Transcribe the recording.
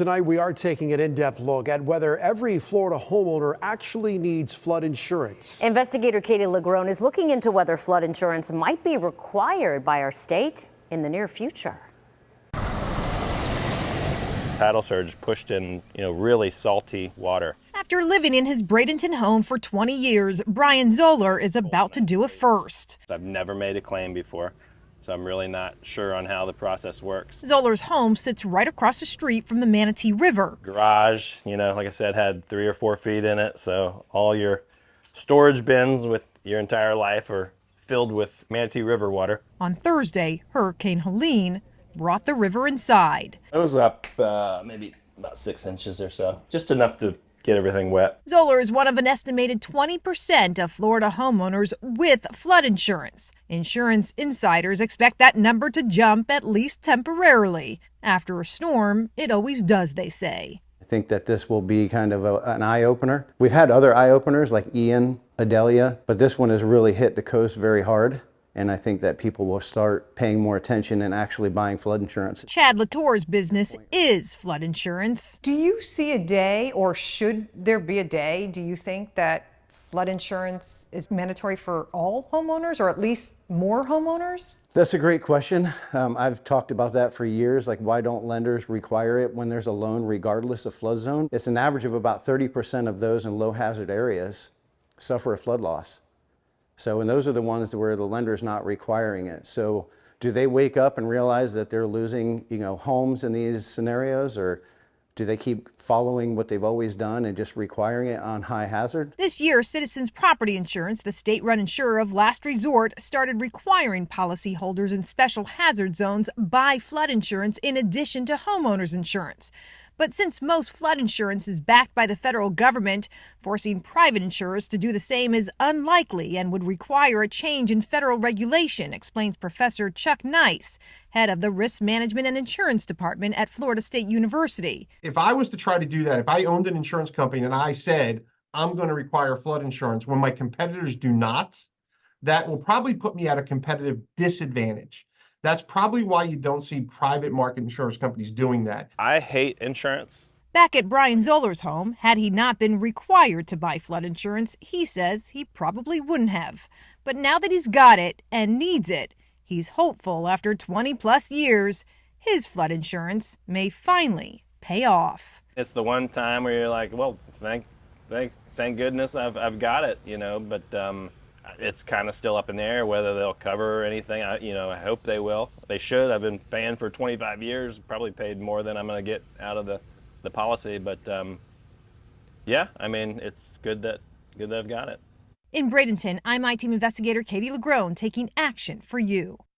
tonight we are taking an in-depth look at whether every Florida homeowner actually needs flood insurance. Investigator Katie LaGrone is looking into whether flood insurance might be required by our state in the near future. Tidal surge pushed in, really salty water. After living in his Bradenton home for 20 years, Brian Zoller is about to do it first. I've never made a claim before, so I'm really not sure on how the process works. Zoller's home sits right across the street from the Manatee River. Garage, like I said, had 3 or 4 feet in it, so all your storage bins with your entire life are filled with Manatee River water. On Thursday, Hurricane Helene brought the river inside. It was up maybe about 6 inches or so, just enough to get everything wet. Zoller is one of an estimated 20% of Florida homeowners with flood insurance. Insurance insiders expect that number to jump at least temporarily. After a storm, it always does, they say. I think that this will be kind of an eye-opener. We've had other eye-openers like Ian, Adelia, but this one has really hit the coast very hard. And I think that people will start paying more attention and actually buying flood insurance. Chad Latour's business is flood insurance. Do you see a day, or should there be a day, do you think, that flood insurance is mandatory for all homeowners, or at least more homeowners? That's a great question. I've talked about that for years. Like, why don't lenders require it when there's a loan regardless of flood zone? It's an average of about 30% of those in low hazard areas suffer a flood loss. So, and those are the ones where the lender's not requiring it. So do they wake up and realize that they're losing, homes in these scenarios, or do they keep following what they've always done and just requiring it on high hazard? This year, Citizens Property Insurance, the state-run insurer of last resort, started requiring policyholders in special hazard zones buy flood insurance in addition to homeowners insurance. But since most flood insurance is backed by the federal government, forcing private insurers to do the same is unlikely and would require a change in federal regulation, explains Professor Chuck Nice, head of the Risk Management and Insurance Department at Florida State University. If I was to try to do that, if I owned an insurance company and I said, I'm going to require flood insurance when my competitors do not, that will probably put me at a competitive disadvantage. That's probably why you don't see private market insurance companies doing that. I hate insurance. Back at Brian Zoller's home, had he not been required to buy flood insurance, he says he probably wouldn't have. But now that he's got it and needs it, he's hopeful after 20 plus years, his flood insurance may finally pay off. It's the one time where you're like, well, thank goodness I've got it, but it's kind of still up in the air whether they'll cover anything. I hope they will. They should. I've been paying for 25 years, probably paid more than I'm going to get out of the policy. But yeah, it's good that I've got it. In Bradenton, I'm I-Team investigator Katie LaGrone taking action for you.